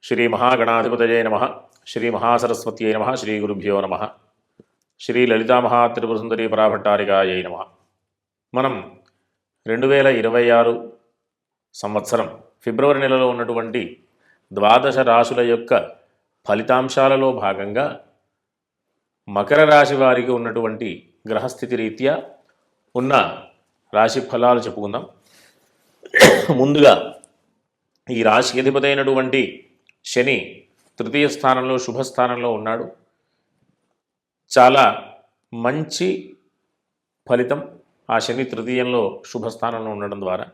శ్రీ మహాగణాధిపతయే నమః. శ్రీ మహాసరస్వత్యై నమః. శ్రీ గురుభ్యో నమః. శ్రీ లలితామహాత్రిపురసుందరీ పరాభట్టారికాయై నమః. మనం 2026 సంవత్సరం ఫిబ్రవరి నెలలో ఉన్నటువంటి ద్వాదశ రాశుల యొక్క ఫలితాంశాలలో భాగంగా మకర రాశి వారికి ఉన్నటువంటి గ్రహస్థితి రీత్యా ఉన్న రాశి ఫలాలు చెప్పుకుందాం. ముందుగా ఈ రాశికి అధిపతి అయినటువంటి శని తృతీయ స్థానంలో శుభస్థానంలో ఉన్నాడు. చాలా మంచి ఫలితం ఆ శని తృతీయంలో శుభస్థానంలో ఉండడం ద్వారా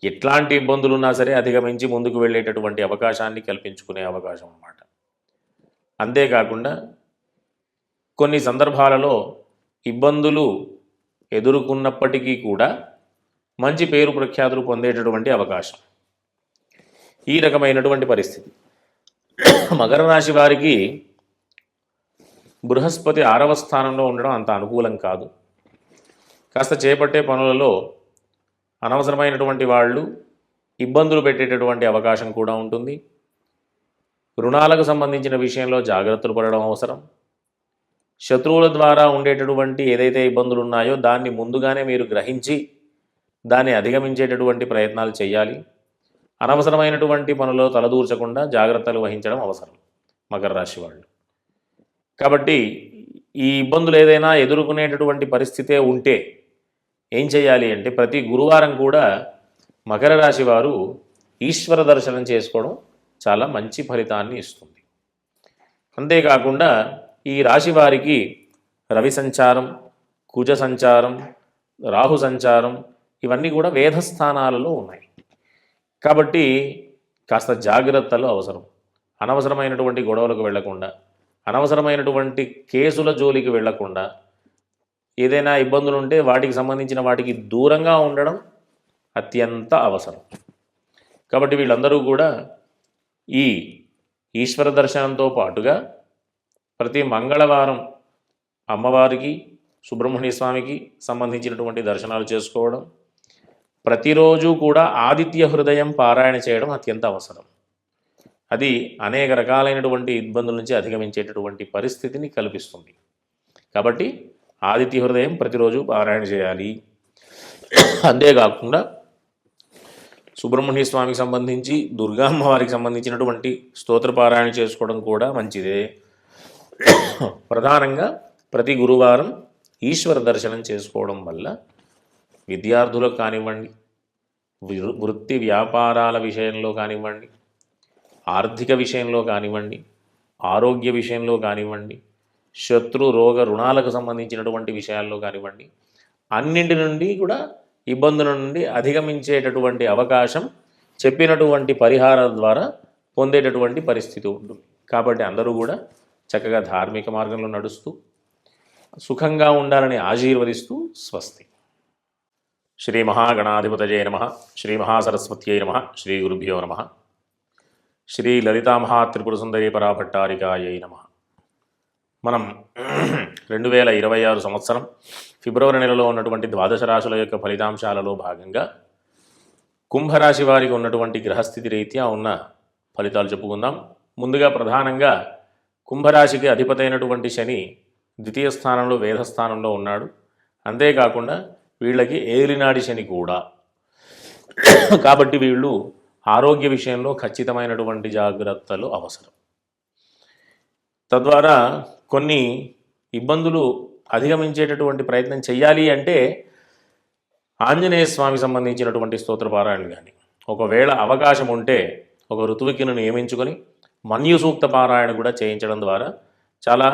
ఎట్లాంటి ఇబ్బందులు ఉన్నా సరే అధిగమించి ముందుకు వెళ్ళేటటువంటి అవకాశాన్ని కల్పించుకునే అవకాశం అన్నమాట. అంతేకాకుండా కొన్ని సందర్భాలలో ఇబ్బందులు ఎదుర్కొన్నప్పటికీ కూడా మంచి పేరు ప్రఖ్యాతులు పొందేటటువంటి అవకాశం. ఈ రకమైనటువంటి పరిస్థితి మకర రాశి వారికి బృహస్పతి 6వ స్థానంలో ఉండడం అంత అనుకూలం కాదు. కాస్త చేపట్టే పనులలో అనవసరమైనటువంటి వాళ్ళు ఇబ్బందులు పెట్టేటటువంటి అవకాశం కూడా ఉంటుంది. రుణాలకు సంబంధించిన విషయంలో జాగ్రత్తలు పడడం అవసరం. శత్రువుల ద్వారా ఉండేటటువంటి ఏదైతే ఇబ్బందులు ఉన్నాయో దాన్ని ముందుగానే మీరు గ్రహించి దాన్ని అధిగమించేటటువంటి ప్రయత్నాలు చేయాలి. అనవసరమైనటువంటి పనుల్లో తలదూర్చకుండా జాగ్రత్తలు వహించడం అవసరం మకర రాశి వాళ్ళు. కాబట్టి ఈ ఇబ్బందులు ఏదైనా ఎదుర్కొనేటటువంటి పరిస్థితే ఉంటే ఏం చేయాలి అంటే ప్రతి గురువారం కూడా మకర రాశి వారు ఈశ్వర దర్శనం చేసుకోవడం చాలా మంచి ఫలితాన్ని ఇస్తుంది. అంతేకాకుండా ఈ రాశి వారికి రవి సంచారం, కుజ సంచారం, రాహు సంచారం ఇవన్నీ కూడా వేధస్థానాలలో ఉన్నాయి. కాబట్టి కాస్త జాగ్రత్తలు అవసరం. అనవసరమైనటువంటి గొడవలకు వెళ్లకుండా, అనవసరమైనటువంటి కేసుల జోలికి వెళ్లకుండా, ఏదైనా ఇబ్బందులు ఉంటే వాటికి సంబంధించిన వాటికి దూరంగా ఉండడం అత్యంత అవసరం. కాబట్టి వీళ్ళందరూ కూడా ఈ ఈశ్వర దర్శనంతో పాటుగా ప్రతి మంగళవారం అమ్మవారికి, సుబ్రహ్మణ్య స్వామికి సంబంధించినటువంటి దర్శనాలు చేసుకోవడం, ప్రతిరోజు కూడా ఆదిత్య హృదయం పారాయణ చేయడం అత్యంత అవసరం. అది అనేక రకాలైనటువంటి ఇబ్బందుల నుంచి అధిగమించేటటువంటి పరిస్థితిని కల్పిస్తుంది. కాబట్టి ఆదిత్య హృదయం ప్రతిరోజు పారాయణ చేయాలి. అంతేకాకుండా సుబ్రహ్మణ్య స్వామికి సంబంధించి, దుర్గా అమ్మవారికి సంబంధించినటువంటి స్తోత్ర పారాయణ చేసుకోవడం కూడా మంచిదే. ప్రధానంగా ప్రతి గురువారం ఈశ్వర దర్శనం చేసుకోవడం వల్ల విద్యార్థులకు కానివ్వండి, వృత్తి వ్యాపారాల విషయంలో కానివ్వండి, ఆర్థిక విషయంలో కానివ్వండి, ఆరోగ్య విషయంలో కానివ్వండి, శత్రు రోగ రుణాలకు సంబంధించినటువంటి విషయాల్లో కానివ్వండి, అన్నింటి నుండి కూడా ఇబ్బందుల నుండి అధిగమించేటటువంటి అవకాశం చెప్పినటువంటి పరిహారాల ద్వారా పొందేటటువంటి పరిస్థితి ఉంటుంది. కాబట్టి అందరూ కూడా చక్కగా ధార్మిక మార్గంలో నడుస్తూ సుఖంగా ఉండాలని ఆశీర్వదిస్తూ స్వస్తి. శ్రీ మహాగణాధిపతయే నమః. శ్రీ మహాసరస్వత్యై నమః. శ్రీ గురుభ్యో నమః. శ్రీ లలితామహాత్రిపురసుందరీ పరాభట్టారికాయై నమః. మనం 2026 సంవత్సరం ఫిబ్రవరి నెలలో ఉన్నటువంటి ద్వాదశ రాశుల యొక్క ఫలితాంశాలలో భాగంగా కుంభరాశి వారికి ఉన్నటువంటి గ్రహస్థితి రీత్యా ఉన్న ఫలితాలు చెప్పుకుందాం. ముందుగా ప్రధానంగా కుంభరాశికి అధిపతి అయినటువంటి శని ద్వితీయ స్థానంలో వేధస్థానంలో ఉన్నాడు. అంతేకాకుండా వీళ్ళకి ఏలినాడి శని కూడా. కాబట్టి వీళ్ళు ఆరోగ్య విషయంలో ఖచ్చితమైనటువంటి జాగ్రత్తలు అవసరం. తద్వారా కొన్ని ఇబ్బందులు అధిగమించేటటువంటి ప్రయత్నం చేయాలి అంటే ఆంజనేయ స్వామికి సంబంధించినటువంటి స్తోత్రపారాయణలు కానీ, ఒకవేళ అవకాశం ఉంటే ఒక ఋతువికిను నియమించుకొని మన్యు సూక్త పారాయణ కూడా చేయించడం ద్వారా చాలా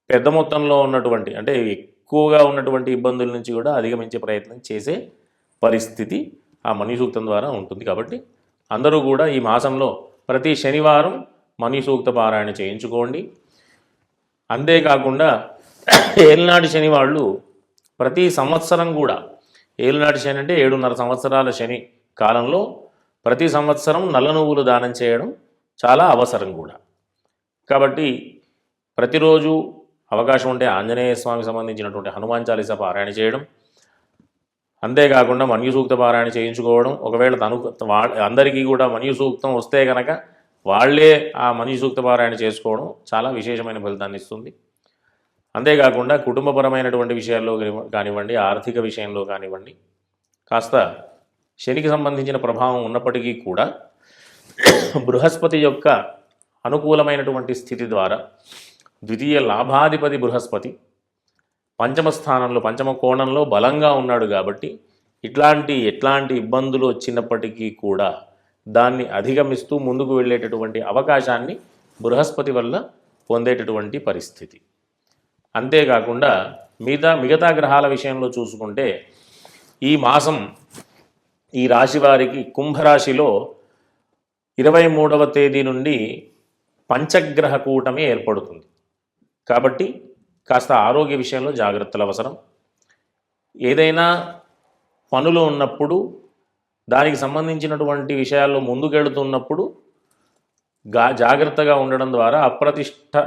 పెద్ద మొత్తంలో ఉన్నటువంటి ఎక్కువగా ఉన్నటువంటి ఇబ్బందుల నుంచి కూడా అధిగమించే ప్రయత్నం చేసే పరిస్థితి ఆ మన్యు సూక్తం ద్వారా ఉంటుంది. కాబట్టి అందరూ కూడా ఈ మాసంలో ప్రతి శనివారం మన్యు సూక్త పారాయణ చేయించుకోండి. అంతేకాకుండా ఏలినాటి శని వాళ్ళు ప్రతి సంవత్సరం కూడా, ఏలినాటి శని అంటే 7.5 సంవత్సరాల శని కాలంలో ప్రతి సంవత్సరం నల్ల నువ్వులు దానం చేయడం చాలా అవసరం కూడా. కాబట్టి ప్రతిరోజు అవకాశం ఉంటే ఆంజనేయ స్వామికి సంబంధించినటువంటి హనుమాన్ చాలీసా పారాయణ చేయడం, అంతేకాకుండా మన్యు సూక్త పారాయణ చేయించుకోవడం, ఒకవేళ అందరికీ కూడా మన్యు సూక్తం వస్తే కనుక వాళ్ళే ఆ మన్యు సూక్త పారాయణ చేసుకోవడం చాలా విశేషమైన ఫలితాన్ని ఇస్తుంది. అంతేకాకుండా కుటుంబపరమైనటువంటి విషయాల్లో కానివ్వండి, ఆర్థిక విషయంలో కానివ్వండి, కాస్త శనికి సంబంధించిన ప్రభావం ఉన్నప్పటికీ కూడా బృహస్పతి యొక్క అనుకూలమైనటువంటి స్థితి ద్వారా ద్వితీయ లాభాధిపతి బృహస్పతి పంచమ స్థానంలో, పంచమ కోణంలో బలంగా ఉన్నాడు కాబట్టి ఎట్లాంటి ఇబ్బందులు వచ్చినప్పటికీ కూడా దాన్ని అధిగమిస్తూ ముందుకు వెళ్ళేటటువంటి అవకాశాన్ని బృహస్పతి వల్ల పొందేటటువంటి పరిస్థితి. అంతేకాకుండా మిగతా గ్రహాల విషయంలో చూసుకుంటే ఈ మాసం ఈ రాశి వారికి కుంభరాశిలో 23వ తేదీ నుండి పంచగ్రహ కూటమి ఏర్పడుతుంది. కాబట్టి కాస్త ఆరోగ్య విషయంలో జాగ్రత్తలు అవసరం. ఏదైనా పనులు ఉన్నప్పుడు దానికి సంబంధించినటువంటి విషయాల్లో ముందుకెళ్తున్నప్పుడు జాగ్రత్తగా ఉండడం ద్వారా అప్రతిష్ట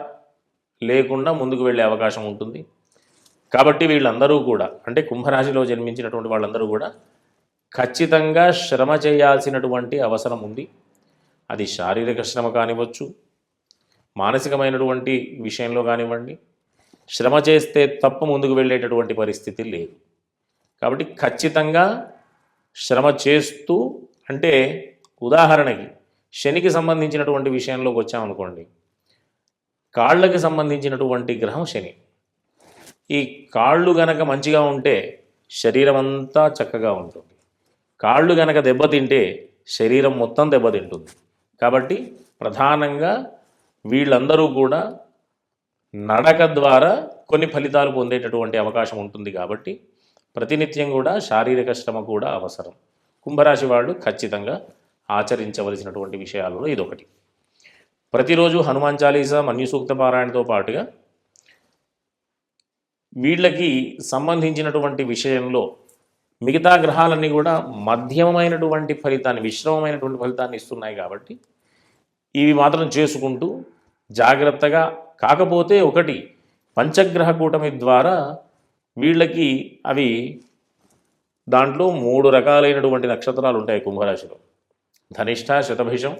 లేకుండా ముందుకు వెళ్ళే అవకాశం ఉంటుంది. కాబట్టి వీళ్ళందరూ కూడా, అంటే కుంభరాశిలో జన్మించినటువంటి వాళ్ళందరూ కూడా ఖచ్చితంగా శ్రమ చేయాల్సినటువంటి అవసరం ఉంది. అది శారీరక శ్రమ కానివ్వచ్చు, మానసికమైనటువంటి విషయంలో కానివ్వండి. శ్రమ చేస్తే తప్ప ముందుకు వెళ్ళేటటువంటి పరిస్థితి లేదు. కాబట్టి ఖచ్చితంగా శ్రమ చేస్తూ, అంటే ఉదాహరణకి శనికి సంబంధించినటువంటి విషయంలోకి వచ్చామనుకోండి, కాళ్ళకి సంబంధించినటువంటి గ్రహం శని. ఈ కాళ్ళు గనక మంచిగా ఉంటే శరీరం అంతా చక్కగా ఉంటుంది. కాళ్ళు గనక దెబ్బతింటే శరీరం మొత్తం దెబ్బతింటుంది. కాబట్టి ప్రధానంగా వీళ్ళందరూ కూడా నడక ద్వారా కొన్ని ఫలితాలు పొందేటటువంటి అవకాశం ఉంటుంది. కాబట్టి ప్రతినిత్యం కూడా శారీరక శ్రమ కూడా అవసరం. కుంభరాశి వాళ్ళు ఖచ్చితంగా ఆచరించవలసినటువంటి విషయాలలో ఇదొకటి. ప్రతిరోజు హనుమాన్ చాలీసా, మన్యు సూక్త పారాయణతో పాటుగా వీళ్ళకి సంబంధించినటువంటి విషయంలో మిగతా గ్రహాలన్నీ కూడా మధ్యమైనటువంటి ఫలితాన్ని, విశ్రమమైనటువంటి ఫలితాన్ని ఇస్తున్నాయి. కాబట్టి ఇవి మాత్రం చేసుకుంటూ జాగ్రత్తగా, కాకపోతే ఒకటి పంచగ్రహ కూటమి ద్వారా వీళ్ళకి అవి దాంట్లో 3 రకాలైనటువంటి నక్షత్రాలు ఉంటాయి కుంభరాశిలో: ధనిష్ఠ, శతభిషం,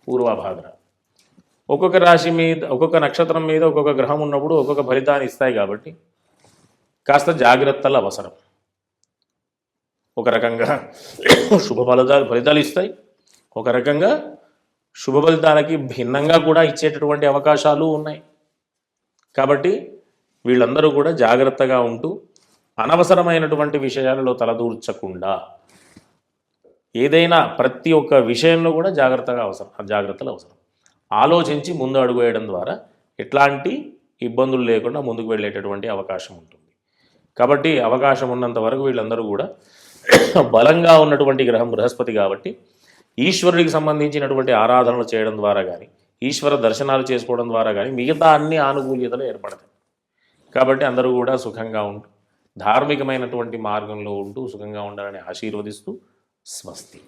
పూర్వభాద్ర. ఒక్కొక్క రాశి మీద, ఒక్కొక్క నక్షత్రం మీద ఒక్కొక్క గ్రహం ఉన్నప్పుడు ఒక్కొక్క ఫలితాన్ని ఇస్తాయి. కాబట్టి కాస్త జాగ్రత్తలు అవసరం. ఒక రకంగా శుభ ఫలితాలు ఇస్తాయి, ఒక రకంగా శుభ ఫలితాలకి భిన్నంగా కూడా ఇచ్చేటటువంటి అవకాశాలు ఉన్నాయి. కాబట్టి వీళ్ళందరూ కూడా జాగ్రత్తగా ఉంటూ అనవసరమైనటువంటి విషయాలలో తలదూర్చకుండా, ఏదైనా ప్రతి ఒక్క విషయంలో కూడా జాగ్రత్తలు అవసరం. ఆలోచించి ముందు అడుగు వేయడం ద్వారా ఎట్లాంటి ఇబ్బందులు లేకుండా ముందుకు వెళ్ళేటటువంటి అవకాశం ఉంటుంది. కాబట్టి అవకాశం ఉన్నంత వరకు వీళ్ళందరూ కూడా బలంగా ఉన్నటువంటి గ్రహం బృహస్పతి కాబట్టి ఈశ్వరుడికి సంబంధించినటువంటి ఆరాధనలు చేయడం ద్వారా కానీ, ఈశ్వర దర్శనాలు చేసుకోవడం ద్వారా కానీ మిగతా అన్ని ఆనుకూల్యతలు ఏర్పడతాయి. కాబట్టి అందరూ కూడా సుఖంగా ఉంటూ, ధార్మికమైనటువంటి మార్గంలో ఉంటూ సుఖంగా ఉండాలని ఆశీర్వదిస్తూ స్వస్తి.